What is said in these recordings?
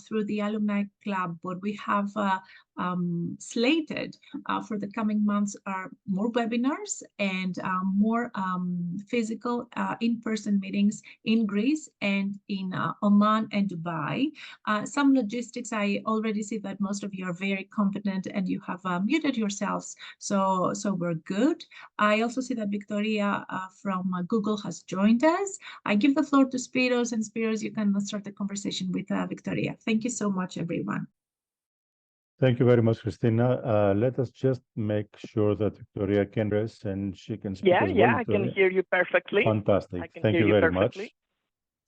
through the Alumni Club, what we have slated for the coming months are more webinars and more physical in-person meetings in Greece and in Oman and Dubai. Some logistics, I already see that most of you are very competent and you have muted yourselves, so we're good. I also see that Victoria from Google has joined us. I give the floor to Spiros, and Spiros, you can start the conversation with Victoria. Thank you so much, everyone. Thank you very much, Christina. Let us just make sure that Victoria can rest and she can speak as well. Yeah, I can hear you perfectly. Fantastic. Thank you very much.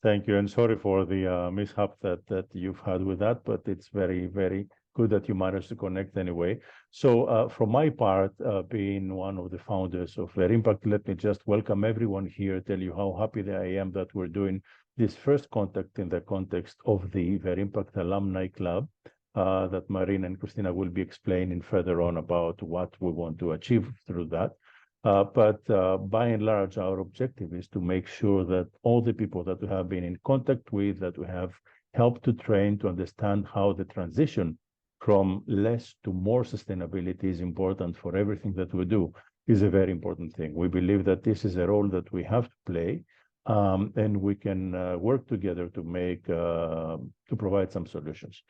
Thank you, and sorry for the mishap that you've had with that, but it's very, very good that you managed to connect anyway. So from my part, being one of the founders of Verimpact, let me just welcome everyone here, tell you how happy I am that we're doing this first contact in the context of the Verimpact Alumni Club. That Marina and Christina will be explaining further on about what we want to achieve through that. But by and large, our objective is to make sure that all the people that we have been in contact with, that we have helped to train to understand how the transition from less to more sustainability is important for everything that we do, is a very important thing. We believe that this is a role that we have to play, and we can work together to make to provide some solutions.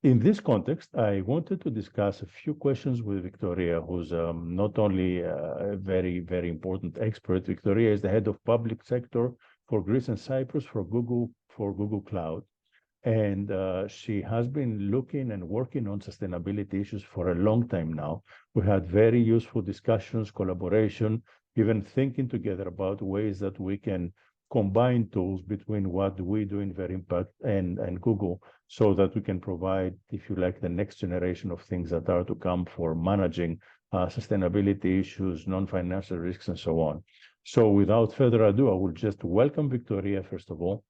In this context, I wanted to discuss a few questions with Victoria, who's not only a very, very important expert. Victoria is the head of public sector for Greece and Cyprus for Google Cloud. And she has been looking and working on sustainability issues for a long time now. We had very useful discussions, collaboration, even thinking together about ways that we can combine tools between what we do in Verimpact and Google, so that we can provide, if you like, the next generation of things that are to come for managing sustainability issues, non-financial risks, and so on. So without further ado, I will just welcome Victoria, first of all,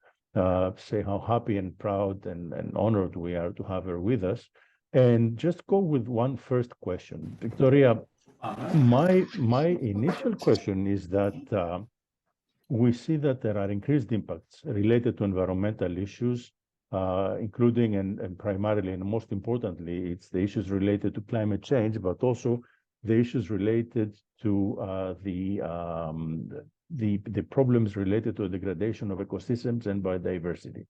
say how happy and proud and honored we are to have her with us, and just go with one first question. Victoria, my initial question is that we see that there are increased impacts related to environmental issues, including and primarily and most importantly, it's the issues related to climate change, but also the issues related to the problems related to the degradation of ecosystems and biodiversity.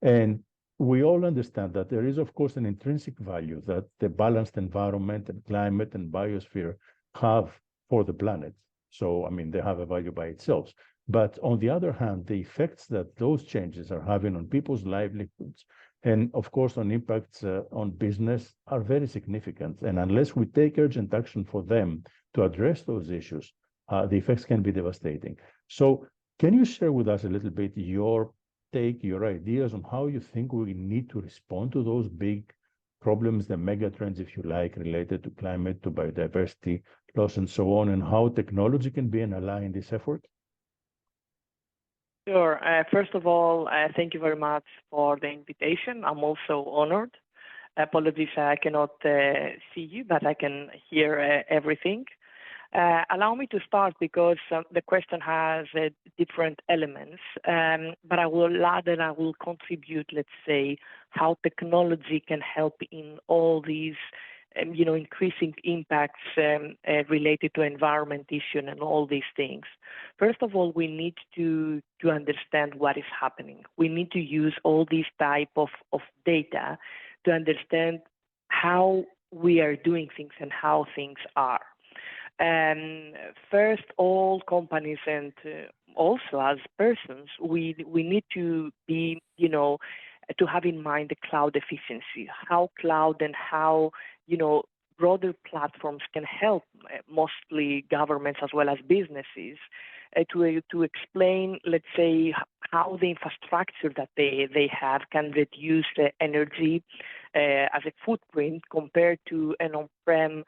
And we all understand that there is, of course, an intrinsic value that the balanced environment and climate and biosphere have for the planet. So, I mean, they have a value by itself. But on the other hand, the effects that those changes are having on people's livelihoods and, of course, on impacts on business are very significant. And unless we take urgent action for them to address those issues, the effects can be devastating. So can you share with us a little bit your take, your ideas on how you think we need to respond to those big problems, the mega trends, if you like, related to climate, to biodiversity loss, and so on, and how technology can be an ally in this effort? Sure. First of all, thank you very much for the invitation. I'm also honored. Apologies, I cannot see you, but I can hear everything. Allow me to start because the question has different elements, but I will add and I will contribute, let's say, how technology can help in all these increasing impacts related to environment issue and all these things. First of all, we need to understand what is happening. We need to use all these type of data to understand how we are doing things and how things are. First, all companies and also as persons, we need to be, to have in mind the cloud efficiency, how cloud and how, broader platforms can help mostly governments as well as businesses to explain, let's say, how the infrastructure that they have can reduce the energy as a footprint compared to an on-prem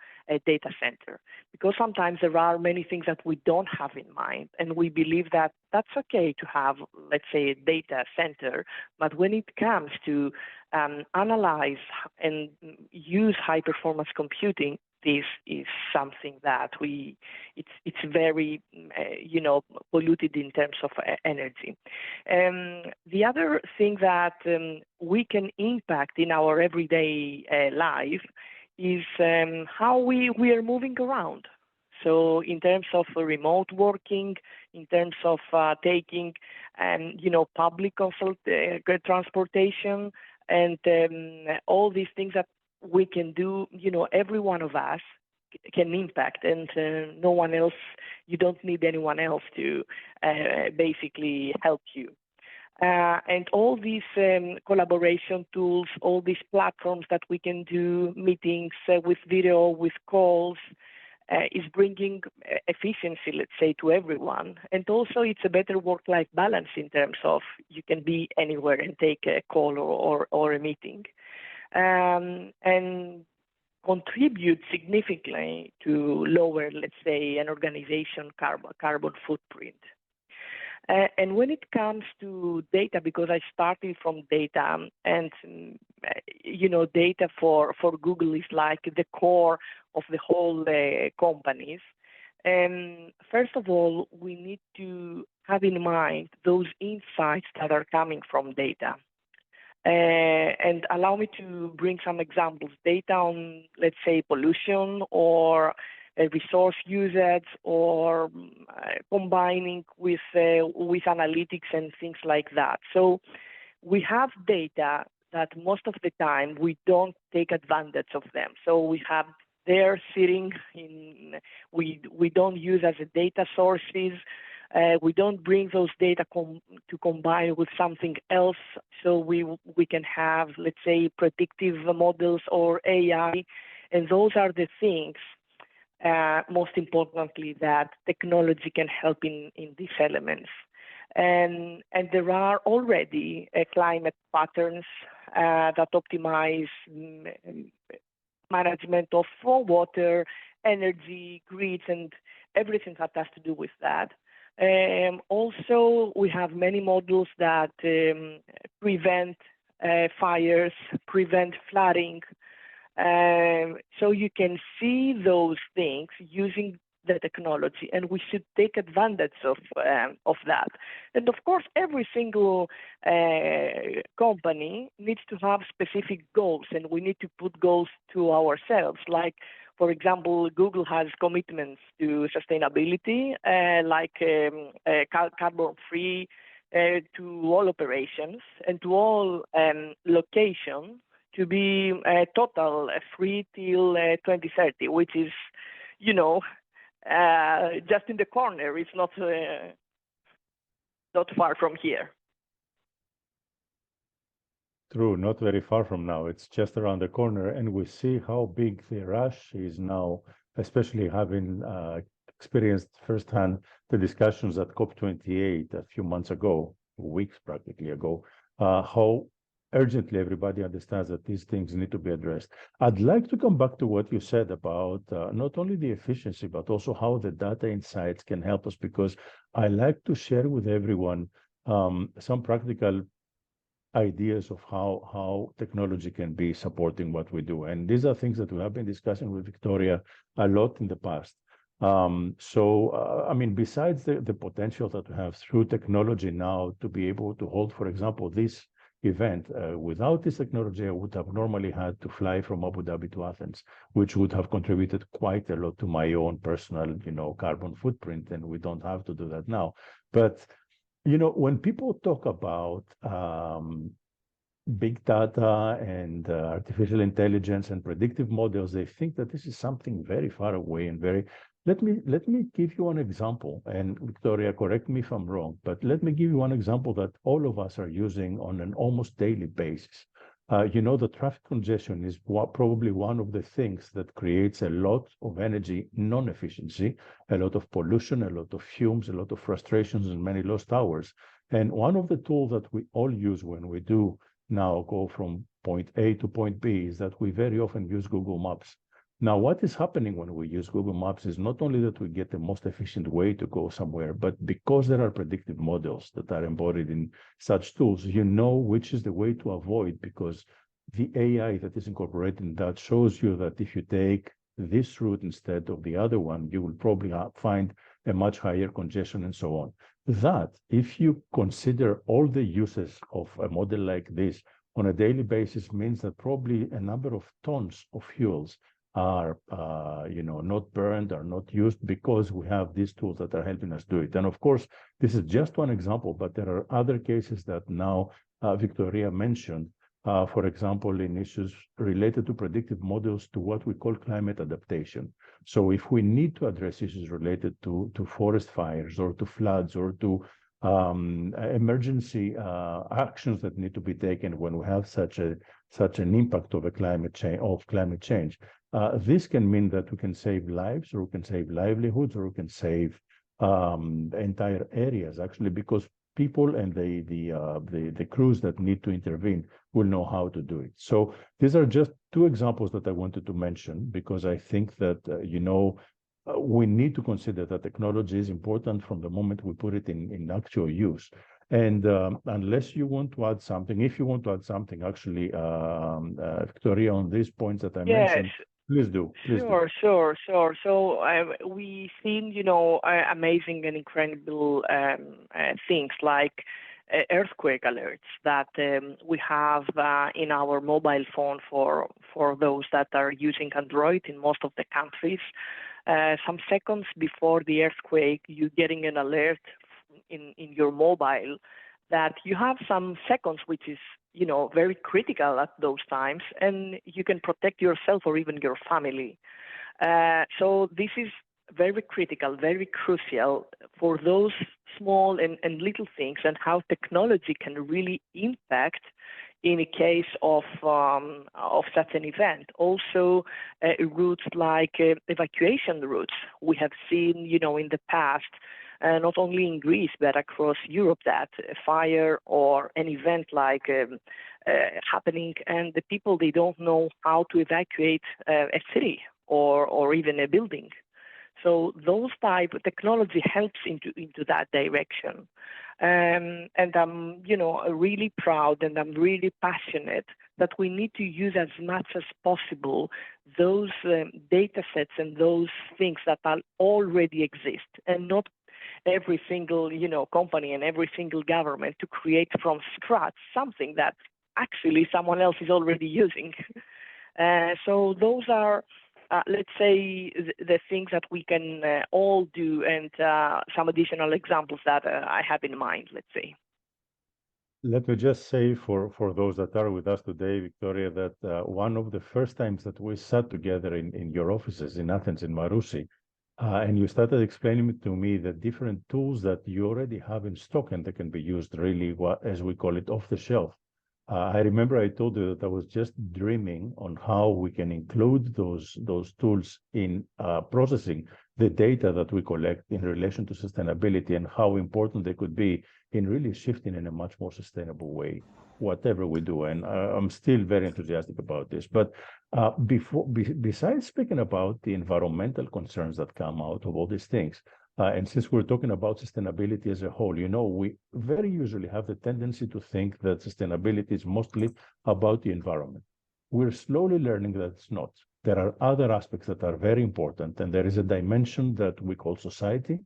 data center. Because sometimes there are many things that we don't have in mind, and we believe that that's okay to have, let's say, a data center, but when it comes to analyze and use high-performance computing, this is something that it's very, polluted in terms of energy. The other thing that we can impact in our everyday life is how we are moving around. So in terms of remote working, in terms of taking, public transportation, and all these things that we can do, every one of us can impact, and no one else, you don't need anyone else to basically help you. And all these collaboration tools, all these platforms that we can do, meetings with video, with calls, is bringing efficiency, let's say, to everyone. And also it's a better work-life balance in terms of you can be anywhere and take a call or a meeting. And contribute significantly to lower, let's say, an organization carbon footprint. And when it comes to data, because I started from data, and data for Google is like the core of the whole companies. First of all, we need to have in mind those insights that are coming from data. And allow me to bring some examples. Data on, let's say, pollution or resource usage, or combining with analytics and things like that. So we have data that most of the time we don't take advantage of them. So we have there sitting in, we don't use as a data sources. We don't bring those data to combine with something else, so we can have, let's say, predictive models or AI, and those are the things, most importantly, that technology can help in these elements. And there are already climate patterns that optimize management of water, energy, grids, and everything that has to do with that. Also, we have many models that prevent fires, prevent flooding. So you can see those things using the technology, and we should take advantage of that. And of course, every single company needs to have specific goals, and we need to put goals to ourselves. Like, for example, Google has commitments to sustainability, like carbon-free to all operations and to all locations, to be total free till 2030, which is, just in the corner. It's not far from here. True, not very far from now. It's just around the corner, and we see how big the rush is now, especially having experienced firsthand the discussions at COP28 a few months ago, weeks practically ago, how urgently everybody understands that these things need to be addressed. I'd like to come back to what you said about not only the efficiency, but also how the data insights can help us, because I like to share with everyone some practical ideas of how technology can be supporting what we do. And these are things that we have been discussing with Victoria a lot in the past. I mean, besides the potential that we have through technology now to be able to hold, for example, this event, without this technology, I would have normally had to fly from Abu Dhabi to Athens, which would have contributed quite a lot to my own personal, carbon footprint, and we don't have to do that now. But when people talk about big data and artificial intelligence and predictive models, they think that this is something very far away and very. Let me give you one example. And Victoria, correct me if I'm wrong, but let me give you one example that all of us are using on an almost daily basis. The traffic congestion is probably one of the things that creates a lot of energy non-efficiency, a lot of pollution, a lot of fumes, a lot of frustrations, and many lost hours. And one of the tools that we all use when we do now go from point A to point B is that we very often use Google Maps. Now, what is happening when we use Google Maps is not only that we get the most efficient way to go somewhere, but because there are predictive models that are embodied in such tools, you know which is the way to avoid, because the AI that is incorporated in that shows you that if you take this route instead of the other one, you will probably find a much higher congestion and so on. That, if you consider all the uses of a model like this on a daily basis, means that probably a number of tons of fuels are not burned, are not used, because we have these tools that are helping us do it. And of course, this is just one example, but there are other cases that now Victoria mentioned, for example, in issues related to predictive models to what we call climate adaptation. So if we need to address issues related to forest fires or to floods or to emergency actions that need to be taken when we have such an impact of climate change, this can mean that we can save lives, or we can save livelihoods, or we can save entire areas, actually, because people and the crews that need to intervene will know how to do it. So these are just two examples that I wanted to mention, because I think that, we need to consider that technology is important from the moment we put it in actual use. And unless you want to add something, if you want to add something, actually, Victoria, on these points that I mentioned, please do. Sure. So we've seen, amazing and incredible things like earthquake alerts that we have in our mobile phone for those that are using Android in most of the countries. Some seconds before the earthquake, you're getting an alert in your mobile that you have some seconds, which is very critical at those times, and you can protect yourself or even your family. So this is very critical, very crucial for those small and little things, and how technology can really impact in a case of such an event. Also, routes like evacuation routes. We have seen, in the past, not only in Greece, but across Europe, that a fire or an event like happening, and the people, they don't know how to evacuate a city or even a building. So those type of technology helps into that direction. And I'm, really proud, and I'm really passionate that we need to use as much as possible those data sets and those things that already exist, and not every single, company and every single government to create from scratch something that actually someone else is already using. So those are, let's say, the things that we can all do, and some additional examples that I have in mind, let's say. Let me just say for those that are with us today, Victoria, that one of the first times that we sat together in your offices in Athens, in Marousi, and you started explaining to me the different tools that you already have in stock and that can be used really, as we call it, off the shelf. I remember I told you that I was just dreaming on how we can include those tools in processing the data that we collect in relation to sustainability, and how important they could be in really shifting in a much more sustainable way, whatever we do. And I'm still very enthusiastic about this. But besides speaking about the environmental concerns that come out of all these things, and since we're talking about sustainability as a whole, we very usually have the tendency to think that sustainability is mostly about the environment. We're slowly learning that it's not. There are other aspects that are very important, and there is a dimension that we call society.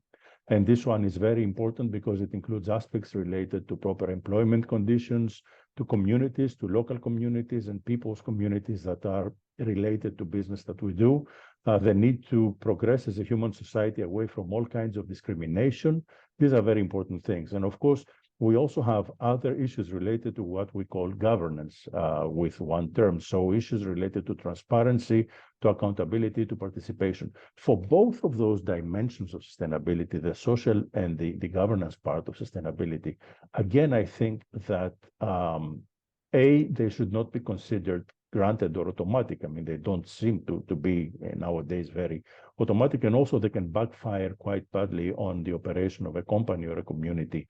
And this one is very important because it includes aspects related to proper employment conditions, to communities, to local communities and people's communities that are related to business that we do. The need to progress as a human society away from all kinds of discrimination. These are very important things. And of course, we also have other issues related to what we call governance with one term. So issues related to transparency, to accountability, to participation. For both of those dimensions of sustainability, the social and the governance part of sustainability, again, I think that they should not be considered granted or automatic. I mean, they don't seem to be nowadays very automatic, and also they can backfire quite badly on the operation of a company or a community.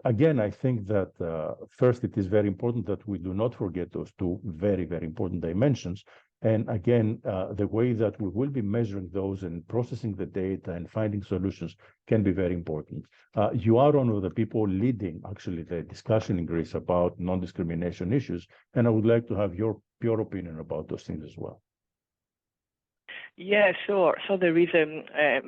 Again, I think that first, it is very important that we do not forget those two very, very important dimensions. And again, the way that we will be measuring those and processing the data and finding solutions can be very important. You are one of the people leading, actually, the discussion in Greece about non-discrimination issues, and I would like to have your opinion about those things as well. Yeah, sure. So there is a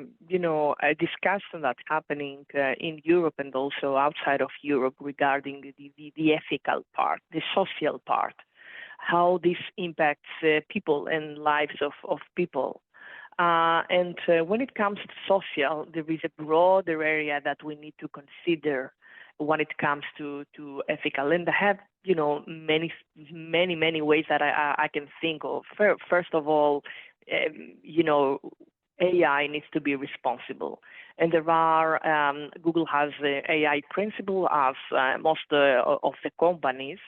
discussion that's happening in Europe and also outside of Europe regarding the ethical part, the social part, how this impacts people and lives of people. And when it comes to social, there is a broader area that we need to consider when it comes to ethical. And I have, many ways that I can think of. First of all, AI needs to be responsible. And there are, Google has the AI principle as most of the companies.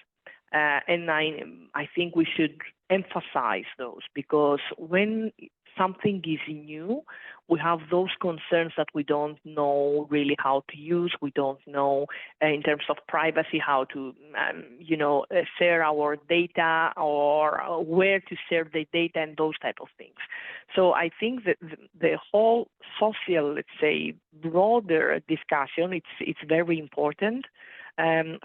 And I think we should emphasize those, because when something is new, we have those concerns that we don't know really how to use. We don't know in terms of privacy how to, share our data or where to share the data and those type of things. So I think that the whole social, let's say, broader discussion, it's very important.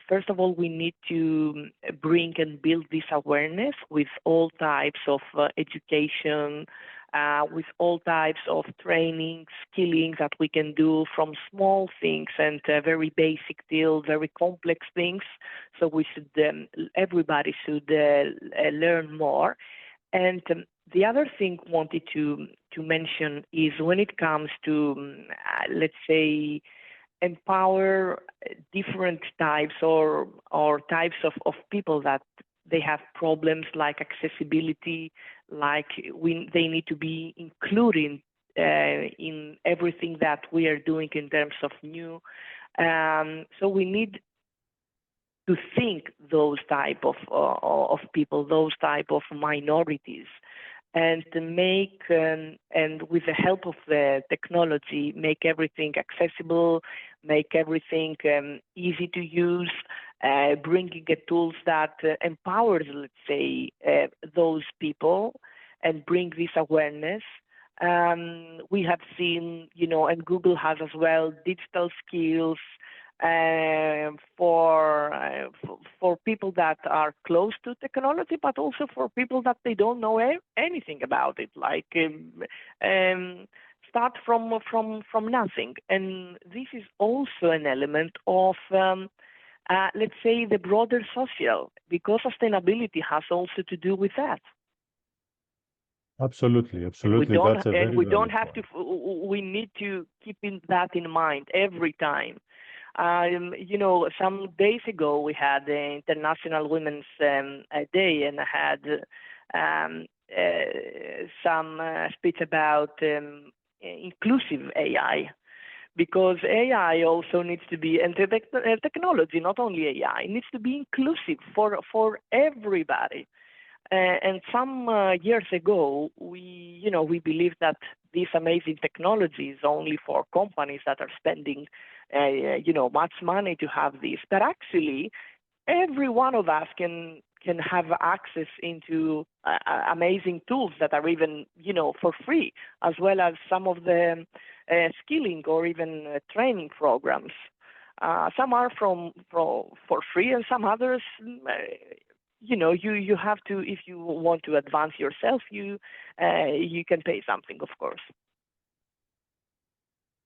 First of all, we need to bring and build this awareness with all types of education, with all types of training, skilling that we can do, from small things and very basic till very complex things. So we should, everybody should learn more. And the other thing I wanted to mention is when it comes to, let's say, empower different types or types of people that they have problems like accessibility, like they need to be included in everything that we are doing in terms of new. So we need to think those type of people, those type of minorities, and to make, and with the help of the technology, make everything accessible, make everything easy to use, bringing tools that empowers, let's say, those people and bring this awareness. We have seen, and Google has as well, digital skills for people that are close to technology, but also for people that they don't know anything about it, like start from nothing. And this is also an element of, let's say, the broader social, because sustainability has also to do with that. Absolutely. That's a very we don't have point. we need to keep that in mind every time. Some days ago we had the International Women's Day, and I had some speech about inclusive AI, because AI also needs to be, and technology, not only AI, needs to be inclusive for everybody. And some years ago, we believed that this amazing technology is only for companies that are spending, much money to have this. But actually, every one of us can have access into amazing tools that are even, for free, as well as some of the skilling or even training programs. Some are for free, and some others. You have to, if you want to advance yourself, you can pay something, of course.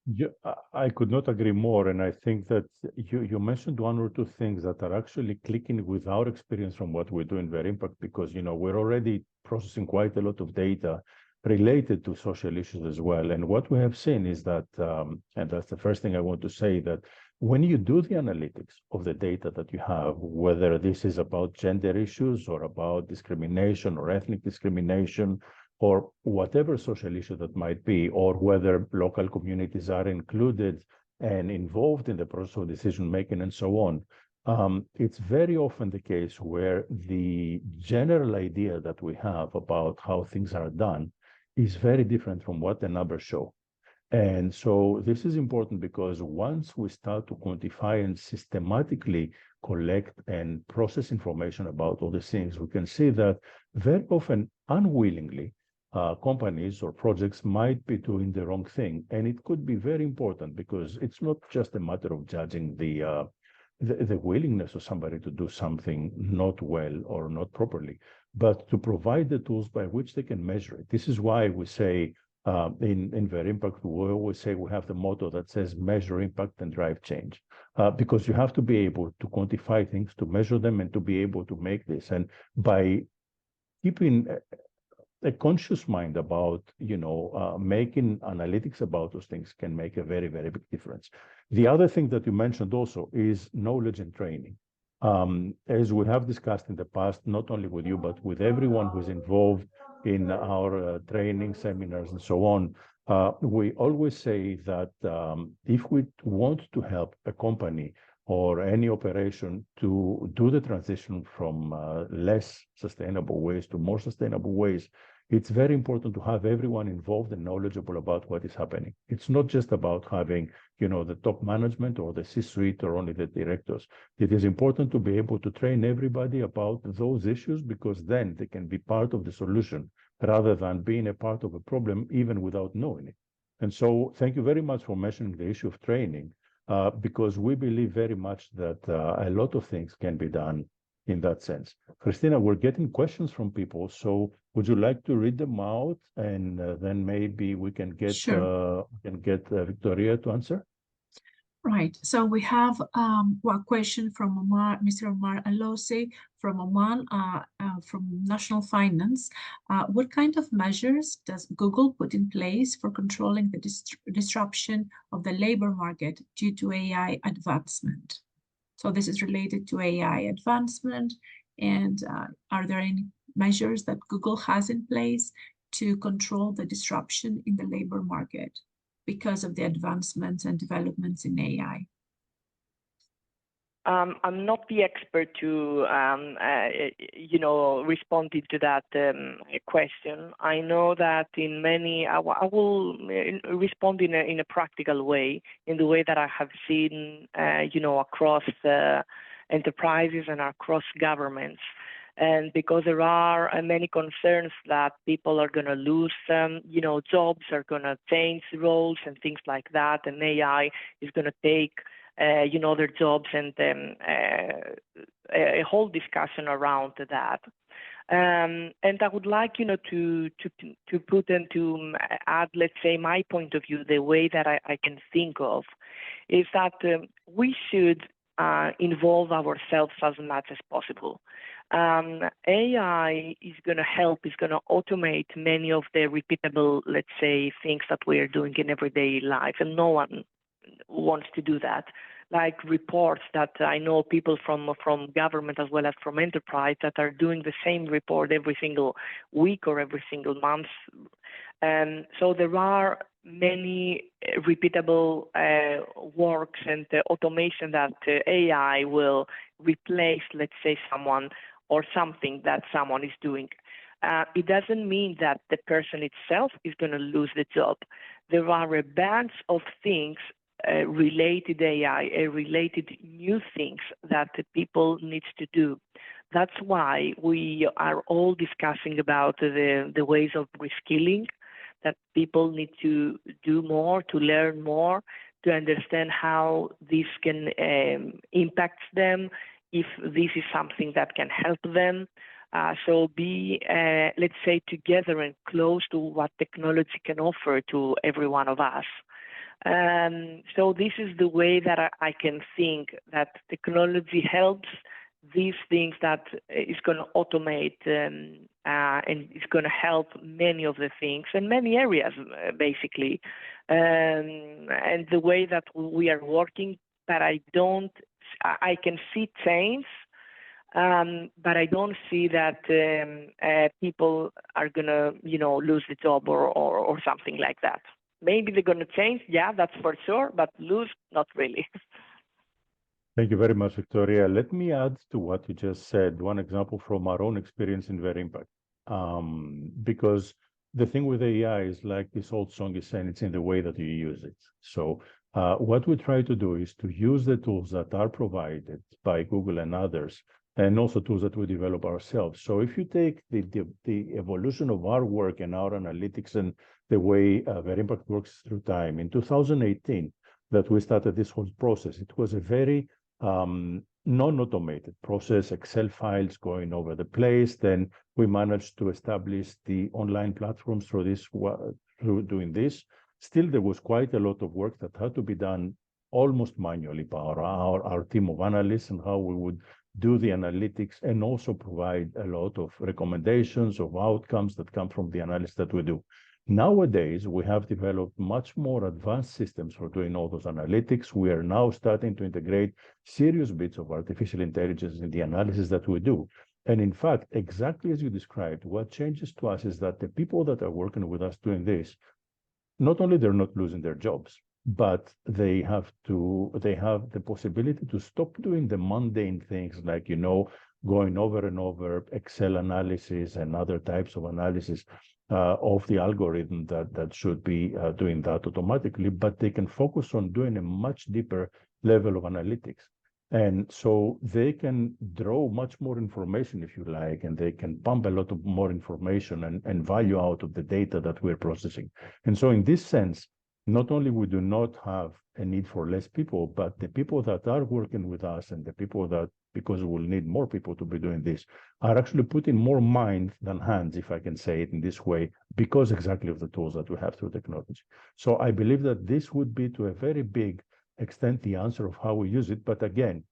Yeah, I could not agree more. And I think that you mentioned one or two things that are actually clicking with our experience from what we do in Verimpact, because, we're already processing quite a lot of data related to social issues as well. And what we have seen is that, and that's the first thing I want to say, that when you do the analytics of the data that you have, whether this is about gender issues or about discrimination or ethnic discrimination, or whatever social issue that might be, or whether local communities are included and involved in the process of decision making and so on, it's very often the case where the general idea that we have about how things are done is very different from what the numbers show. And so this is important, because once we start to quantify and systematically collect and process information about all these things, we can see that very often, unwillingly, companies or projects might be doing the wrong thing. And it could be very important, because it's not just a matter of judging the the willingness of somebody to do something not well or not properly, but to provide the tools by which they can measure it. This is why we say in Verimpact, we always say we have the motto that says measure impact and drive change, because you have to be able to quantify things, to measure them, and to be able to make this. And by keeping a conscious mind about, making analytics about those things can make a very, very big difference. The other thing that you mentioned also is knowledge and training. As we have discussed in the past, not only with you, but with everyone who's involved in our training seminars and so on, we always say that if we want to help a company or any operation to do the transition from less sustainable ways to more sustainable ways, it's very important to have everyone involved and knowledgeable about what is happening. It's not just about having, the top management or the C-suite or only the directors. It is important to be able to train everybody about those issues, because then they can be part of the solution rather than being a part of a problem even without knowing it. And so thank you very much for mentioning the issue of training, because we believe very much that a lot of things can be done in that sense. Christina, we're getting questions from people, so would you like to read them out, and then maybe we can get Victoria to answer? Right. So we have one question from Mr. Omar Alosi from Oman, from National Finance. What kind of measures does Google put in place for controlling the disruption of the labor market due to AI advancement? So this is related to AI advancement, and are there any measures that Google has in place to control the disruption in the labor market because of the advancements and developments in AI? I'm not the expert to, responding to that question. I know that in many, I will respond in a practical way, in the way that I have seen, across enterprises and across governments. And because there are many concerns that people are going to lose, jobs, are going to change roles and things like that, and AI is going to take, their jobs, and a whole discussion around that. And I would like, to put and to add, let's say, my point of view, the way that I can think of, is that we should involve ourselves as much as possible. AI is going to help, is going to automate many of the repeatable, let's say, things that we are doing in everyday life, and no one wants to do that. Like reports that I know people from government as well as from enterprise that are doing the same report every single week or every single month. And so there are many repeatable works and automation that AI will replace, let's say, someone or something that someone is doing. It doesn't mean that the person itself is going to lose the job. There are a bunch of things related AI, related new things that the people need to do. That's why we are all discussing about the ways of reskilling, that people need to do more, to learn more, to understand how this can impact them, if this is something that can help them. So be, let's say, together and close to what technology can offer to every one of us. So this is the way that I can think that technology helps these things, that is going to automate and it's going to help many of the things in many areas, basically. And the way that we are working, that I can see change, but I don't see that people are going to, lose the job or something like that. Maybe they're going to change, yeah, that's for sure, but lose, not really. Thank you very much, Victoria. Let me add to what you just said, one example from our own experience in Verimpact. Because the thing with AI is, like this old song is saying, it's in the way that you use it. So what we try to do is to use the tools that are provided by Google and others, and also tools that we develop ourselves. So if you take the evolution of our work and our analytics and the way Verimpact works through time, in 2018, that we started this whole process, it was a very non-automated process, Excel files going over the place. Then we managed to establish the online platforms through doing this. Still, there was quite a lot of work that had to be done almost manually by our team of analysts, and how we would do the analytics and also provide a lot of recommendations of outcomes that come from the analysis that we do. Nowadays, we have developed much more advanced systems for doing all those analytics. We are now starting to integrate serious bits of artificial intelligence in the analysis that we do. And in fact, exactly as you described, what changes to us is that the people that are working with us doing this, not only they're not losing their jobs, but they have the possibility to stop doing the mundane things like, going over and over Excel analysis and other types of analysis of the algorithm that should be doing that automatically, but they can focus on doing a much deeper level of analytics. And so they can draw much more information, if you like, and they can pump a lot of more information and value out of the data that we're processing. And so in this sense, not only we do not have a need for less people, but the people that are working with us and the people that, because we'll need more people to be doing this, are actually putting more mind than hands, if I can say it in this way, because exactly of the tools that we have through technology. So I believe that this would be, to a very big extent, the answer of how we use it. But again,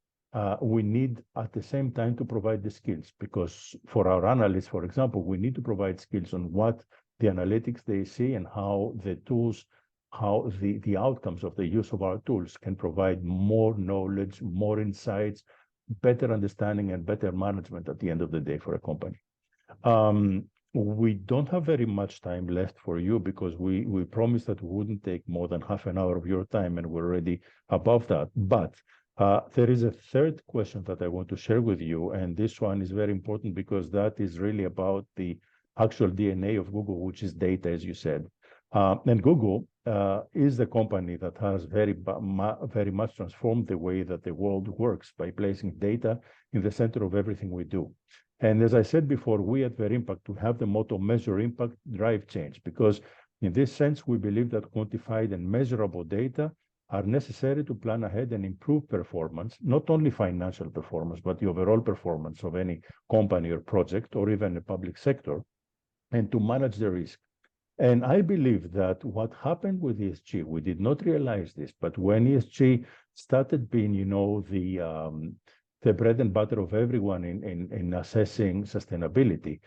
we need at the same time to provide the skills, because for our analysts, for example, we need to provide skills on what the analytics they see and how the tools, how the outcomes of the use of our tools can provide more knowledge, more insights, better understanding, and better management at the end of the day for a company. We don't have very much time left for you, because we promised that we wouldn't take more than half an hour of your time, and we're already above that. But there is a third question that I want to share with you, and this one is very important because that is really about the actual DNA of Google, which is data, as you said. And Google is the company that has very much transformed the way that the world works by placing data in the center of everything we do. And as I said before, we at Verimpact, to have the motto measure impact, drive change, because in this sense, we believe that quantified and measurable data are necessary to plan ahead and improve performance, not only financial performance, but the overall performance of any company or project, or even the public sector, and to manage the risk. And I believe that what happened with ESG, we did not realize this, but when ESG started being, the bread and butter of everyone in assessing sustainability,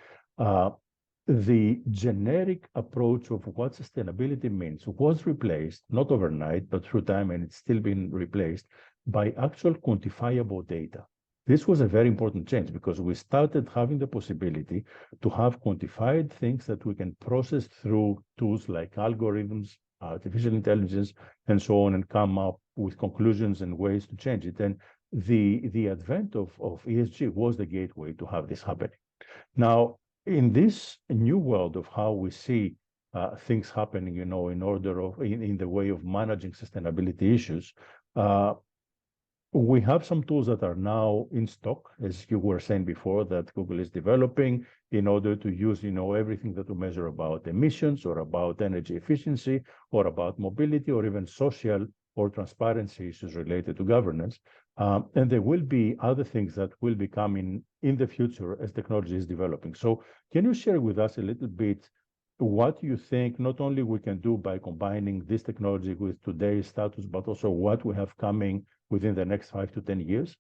the generic approach of what sustainability means was replaced, not overnight, but through time, and it's still been replaced by actual quantifiable data. This was a very important change, because we started having the possibility to have quantified things that we can process through tools like algorithms, artificial intelligence, and so on, and come up with conclusions and ways to change it. And the advent of ESG was the gateway to have this happening. Now, in this new world of how we see things happening, in the way of managing sustainability issues, we have some tools that are now in stock, as you were saying before, that Google is developing in order to use, everything that we measure about emissions, or about energy efficiency, or about mobility, or even social or transparency issues related to governance. And there will be other things that will be coming in the future as technology is developing. So can you share with us a little bit what you think not only we can do by combining this technology with today's status, but also what we have coming within the next 5 to 10 years?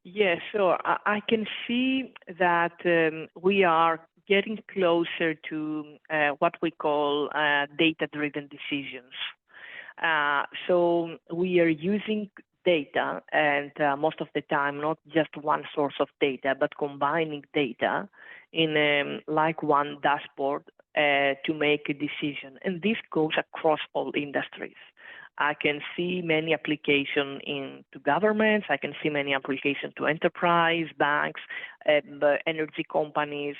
Yes, so I can see that we are getting closer to what we call data-driven decisions. So we are using data, and most of the time, not just one source of data, but combining data in like one dashboard to make a decision. And this goes across all industries. I can see many applications to governments. I can see many applications to enterprise, banks, energy companies,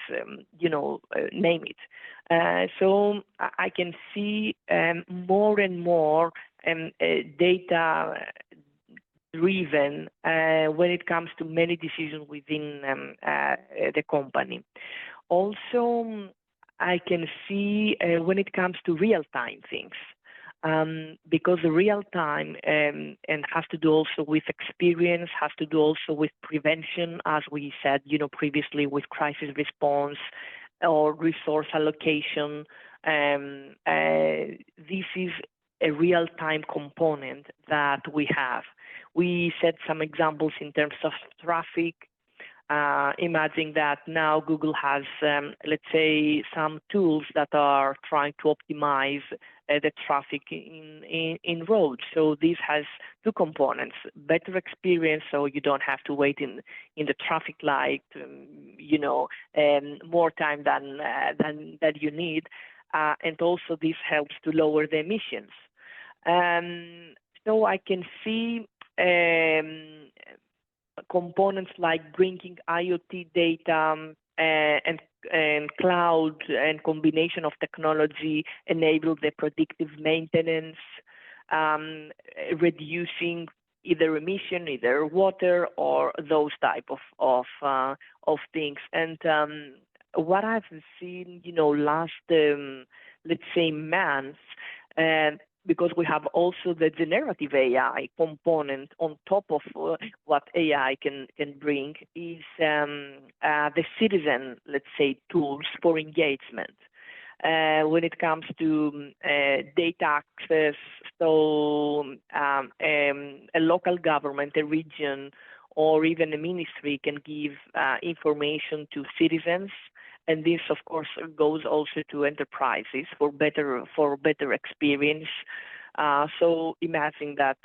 name it. So I can see more and more data driven when it comes to many decisions within the company. Also, I can see when it comes to real-time things. because real time and has to do also with experience, has to do also with prevention, as we said, previously, with crisis response or resource allocation. This is a real-time component that we have. We set some examples in terms of traffic. Imagine that now Google has, let's say, some tools that are trying to optimize the traffic in roads. So this has two components: better experience, so you don't have to wait in the traffic light, more time than you need, and also this helps to lower the emissions. So I can see components like bringing IoT data and cloud and combination of technology enable the predictive maintenance, reducing either emission, either water, or those type of things. And what I've seen, last let's say months, because we have also the generative AI component on top of what AI can bring, is the citizen, let's say, tools for engagement. When it comes to data access, so a local government, a region, or even a ministry can give information to citizens. And this, of course, goes also to enterprises for better experience. So imagine that,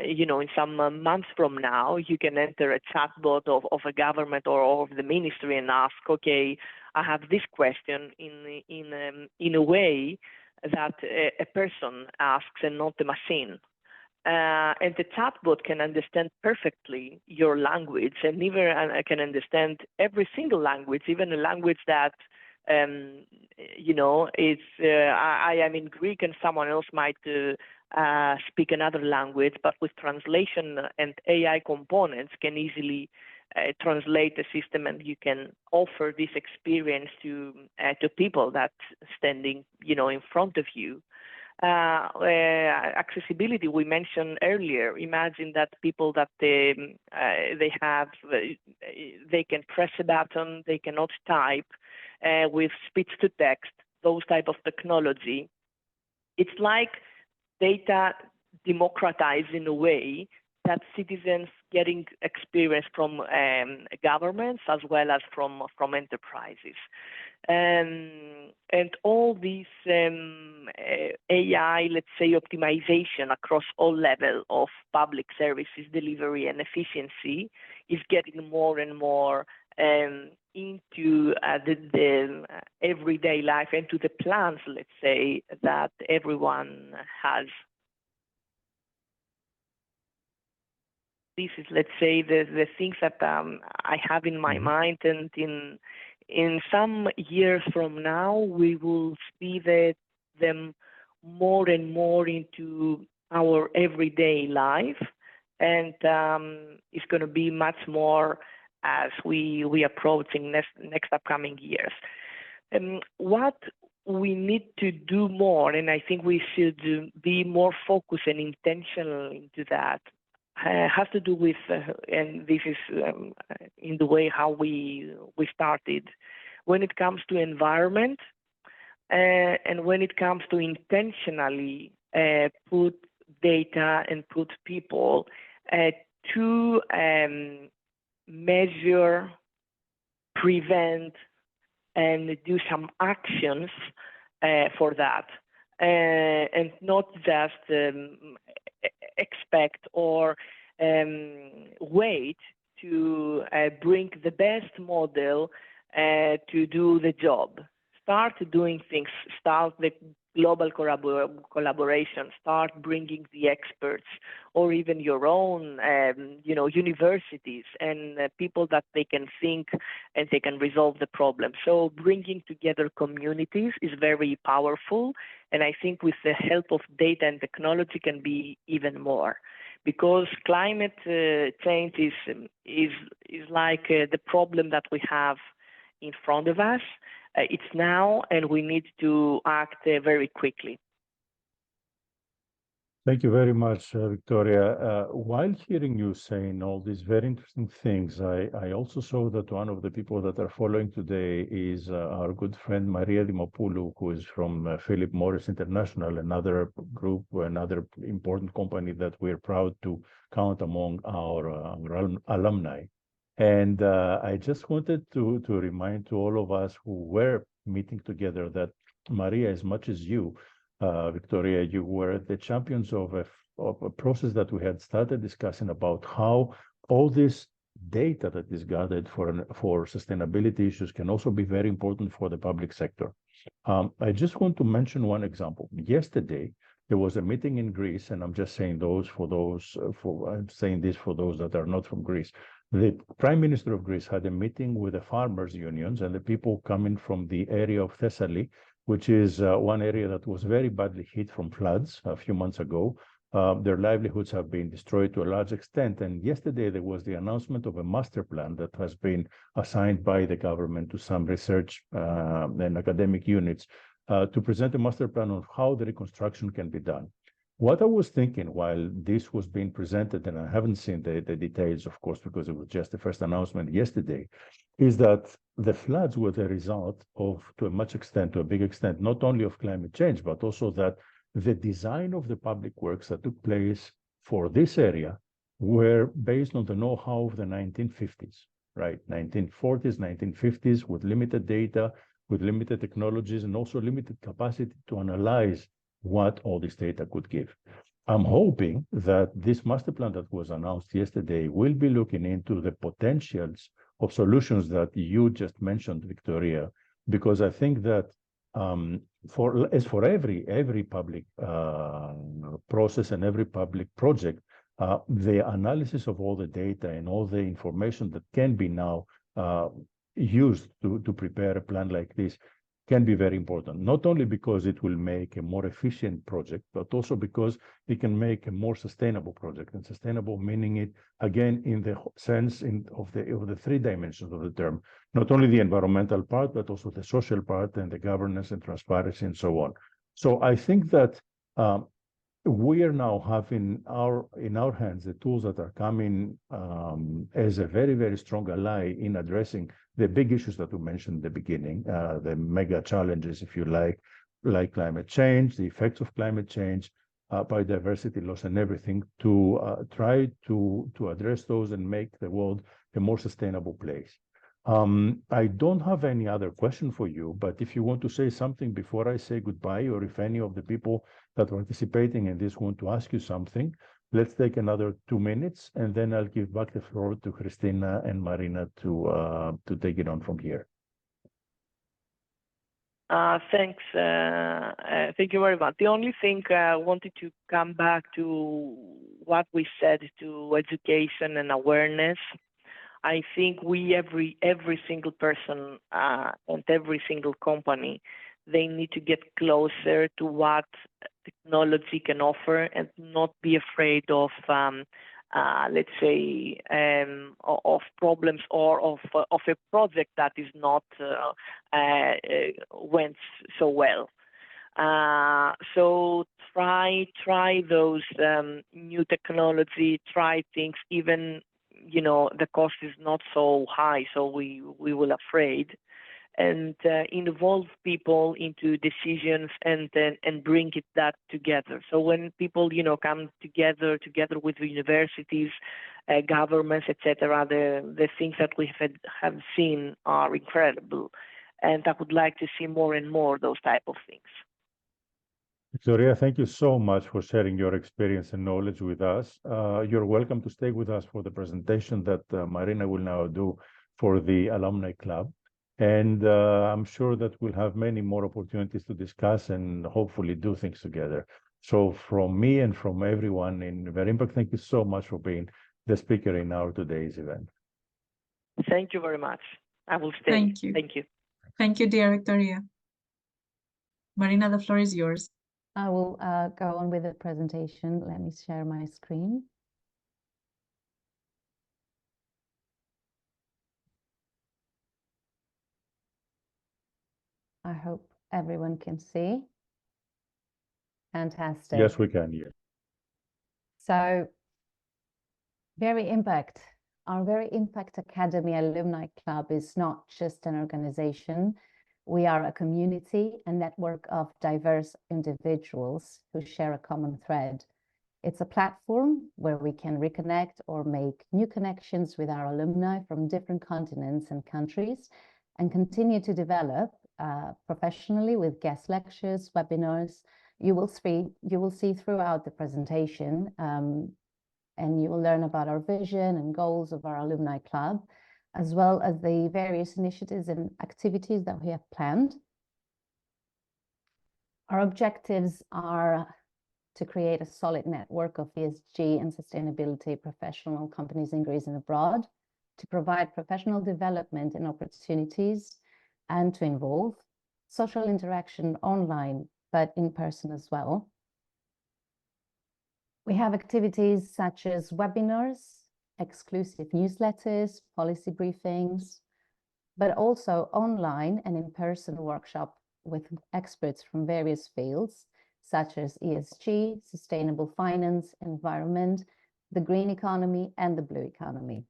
in some months from now, you can enter a chatbot of a government or of the ministry and ask, okay, I have this question in a way that a person asks and not the machine. And the chatbot can understand perfectly your language, and even can understand every single language, even a language that, it's, I am in Greek and someone else might speak another language, but with translation and AI components can easily translate the system, and you can offer this experience to people that standing, in front of you. Accessibility we mentioned earlier. Imagine that people that they can press a button, they cannot type with speech to text, those type of technology. It's like data democratized in a way that citizens getting experience from governments as well as from enterprises. And all these AI, let's say, optimization across all levels of public services delivery and efficiency is getting more and more into the everyday life and to the plans, let's say, that everyone has. This is, let's say, the things that I have in my mind, and in some years from now, we will see them more and more into our everyday life, and it's going to be much more as we approaching next upcoming years. What we need to do more, and I think we should be more focused and intentional into that, has to do with, and this is in the way how we started, when it comes to environment, and when it comes to intentionally put data and put people to measure, prevent, and do some actions for that, and not just expect or wait to bring the best model to do the job. Start doing things, start the global collaboration, start bringing the experts, or even your own, universities and people that they can think and they can resolve the problem. So bringing together communities is very powerful, and I think with the help of data and technology can be even more, because climate change is like the problem that we have in front of us. It's now, and we need to act very quickly. Thank you very much, Victoria. While hearing you saying all these very interesting things, I also saw that one of the people that are following today is our good friend Maria Dimopoulou, who is from Philip Morris International, another group, another important company that we're proud to count among our alumni. And I just wanted to remind to all of us who were meeting together that Maria, as much as you, Victoria, you were the champions of a process that we had started discussing about how all this data that is gathered for sustainability issues can also be very important for the public sector. I just want to mention one example. Yesterday, there was a meeting in Greece, and I'm just saying I'm saying this for those that are not from Greece. The Prime Minister of Greece had a meeting with the farmers' unions and the people coming from the area of Thessaly, which is one area that was very badly hit from floods a few months ago. Their livelihoods have been destroyed to a large extent. And yesterday, there was the announcement of a master plan that has been assigned by the government to some research and academic units to present a master plan on how the reconstruction can be done. What I was thinking while this was being presented, and I haven't seen the details, of course, because it was just the first announcement yesterday, is that the floods were the result of, to a big extent, not only of climate change, but also that the design of the public works that took place for this area were based on the know-how of the 1950s, right? 1940s, 1950s, with limited data, with limited technologies, and also limited capacity to analyze what all this data could give. I'm hoping that this master plan that was announced yesterday will be looking into the potentials of solutions that you just mentioned, Victoria, because I think that for every public process and every public project, the analysis of all the data and all the information that can be now used to prepare a plan like this can be very important, not only because it will make a more efficient project, but also because it can make a more sustainable project. And sustainable meaning it, again, in the sense of the three dimensions of the term, not only the environmental part, but also the social part and the governance and transparency and so on. So I think that we are now having in our hands the tools that are coming as a very, very strong ally in addressing the big issues that we mentioned at the beginning, the mega challenges, if you like climate change, the effects of climate change, biodiversity loss and everything, to try to address those and make the world a more sustainable place. I don't have any other question for you, but if you want to say something before I say goodbye, or if any of the people that are participating in this want to ask you something, let's take another 2 minutes, and then I'll give back the floor to Christina and Marina to take it on from here. Thanks. Thank you very much. The only thing I wanted to come back to what we said to education and awareness. I think every single person and every single company, they need to get closer to what technology can offer and not be afraid of, let's say, of problems or of a project that is not went so well. So try those new technology, try things, even the cost is not so high, so we will afraid, and involve people into decisions and bring that together. So when people come together with universities, governments, etc., the things that we have seen are incredible, and I would like to see more and more those type of things. Victoria, thank you so much for sharing your experience and knowledge with us. You're welcome to stay with us for the presentation that Marina will now do for the Alumni Club. And I'm sure that we'll have many more opportunities to discuss and hopefully do things together. So from me and from everyone in Verimpact, thank you so much for being the speaker in our today's event. Thank you very much. I will stay. Thank you. Thank you. Thank you, dear Victoria. Marina, the floor is yours. I will go on with the presentation. Let me share my screen. I hope everyone can see. Fantastic. Yes, we can, yeah. So our Verimpact Academy Alumni Club is not just an organization. We are a community, a network of diverse individuals who share a common thread. It's a platform where we can reconnect or make new connections with our alumni from different continents and countries, and continue to develop professionally with guest lectures, webinars. You will see throughout the presentation, and you will learn about our vision and goals of our alumni club, as well as the various initiatives and activities that we have planned. Our objectives are to create a solid network of ESG and sustainability professional companies in Greece and abroad, to provide professional development and opportunities, and to involve social interaction online, but in person as well. We have activities such as webinars, exclusive newsletters, policy briefings, but also online and in-person workshop with experts from various fields, such as ESG, sustainable finance, environment, the green economy, and the blue economy.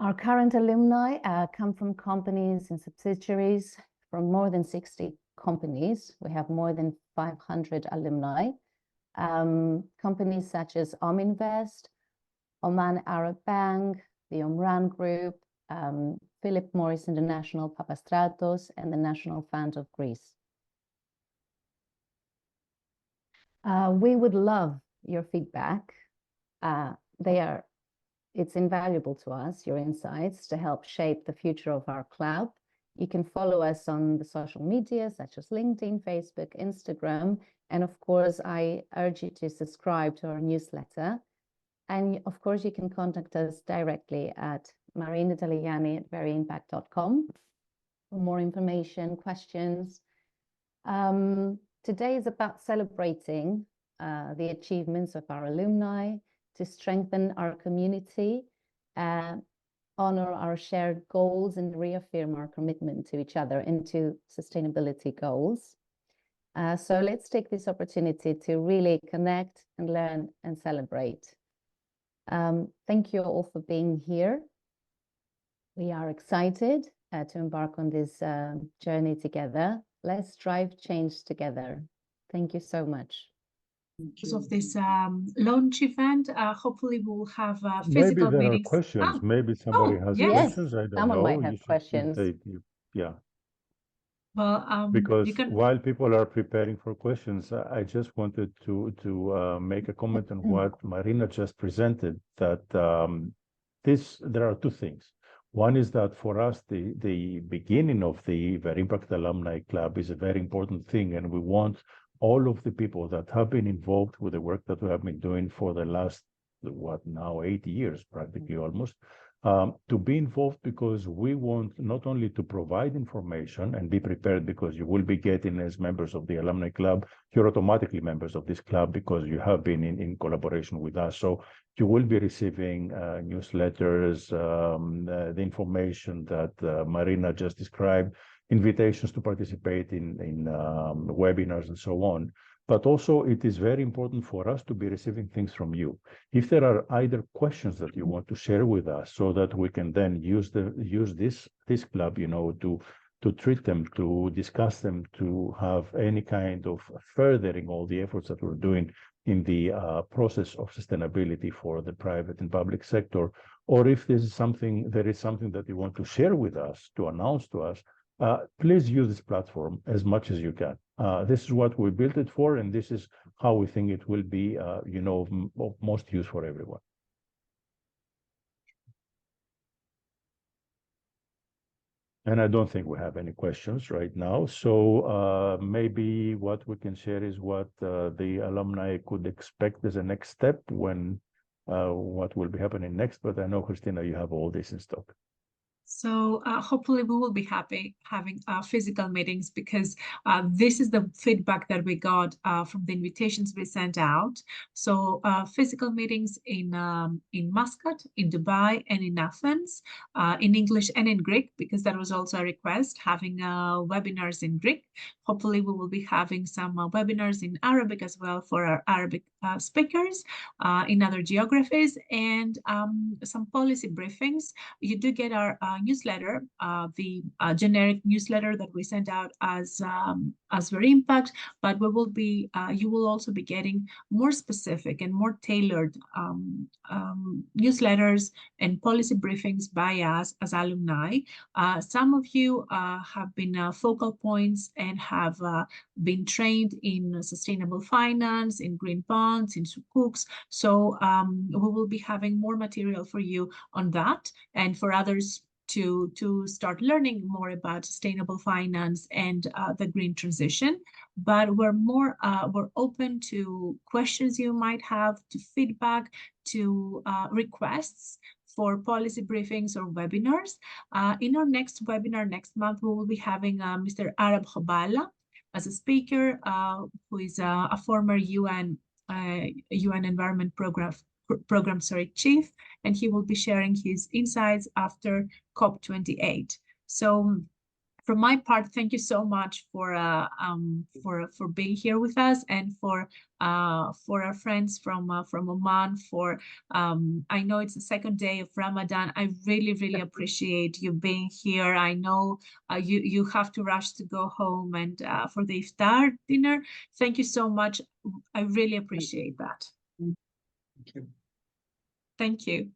Our current alumni come from companies and subsidiaries from more than 60 companies. We have more than 500 alumni. Companies such as Ominvest, Oman Arab Bank, the Omran Group, Philip Morris International, Papastratos, and the National Fund of Greece. We would love your feedback. It's invaluable to us, your insights, to help shape the future of our club. You can follow us on the social media, such as LinkedIn, Facebook, Instagram, and of course, I urge you to subscribe to our newsletter. And of course, you can contact us directly at marinataliani@verimpact.com for more information, questions. Today is about celebrating the achievements of our alumni, to strengthen our community, honor our shared goals, and reaffirm our commitment to each other and to sustainability goals. So let's take this opportunity to really connect and learn and celebrate. Thank you all for being here. We are excited to embark on this journey together. Let's drive change together. Thank you so much. Because of this launch event, hopefully we'll have physical Maybe there meetings. are questions. Maybe somebody has yes. questions. I don't Someone know. might have questions. Yeah. Well, Because while people are preparing for questions, I just wanted to make a comment on what Marina just presented, that there are two things. One is that for us, the beginning of the Verimpact Alumni Club is a very important thing, and we want all of the people that have been involved with the work that we have been doing for the last, 8 years, practically almost, to be involved, because we want not only to provide information and be prepared, because you will be getting, as members of the Alumni Club, you're automatically members of this club because you have been in collaboration with us. So you will be receiving newsletters, the information that Marina just described, invitations to participate in webinars and so on. But also, it is very important for us to be receiving things from you. If there are either questions that you want to share with us, so that we can then use this club, to treat them, to discuss them, to have any kind of furthering all the efforts that we're doing in the process of sustainability for the private and public sector, or if there is something that you want to share with us, to announce to us, please use this platform as much as you can. This is what we built it for, and this is how we think it will be, of most use for everyone. And I don't think we have any questions right now. So maybe what we can share is what the alumni could expect as a next step, when what will be happening next. But I know, Christina, you have all this in stock. So hopefully we will be happy having physical meetings, because this is the feedback that we got from the invitations we sent out. So physical meetings in Muscat, in Dubai, and in Athens, in English and in Greek, because that was also a request, having webinars in Greek. Hopefully we will be having some webinars in Arabic as well for our Arabic speakers, in other geographies, and some policy briefings. You do get our newsletter, the generic newsletter that we sent out as Verimpact, but we will be, you will also be getting more specific and more tailored newsletters and policy briefings by us as alumni. Some of you have been focal points and have been trained in sustainable finance, in green bonds, in sukuks. So we will be having more material for you on that, and for others to start learning more about sustainable finance and the green transition. But we're open to questions you might have, to feedback, to requests for policy briefings or webinars. In our next webinar next month, we will be having Mr. Arab Khobala as a speaker, who is a former UN Environment Program Chief, and he will be sharing his insights after COP28. So from my part, thank you so much for being here with us, and for our friends from Oman. For I know it's the second day of Ramadan. I really appreciate you being here. I know you have to rush to go home and for the iftar dinner. Thank you so much. I really appreciate that. Thank you. Thank you.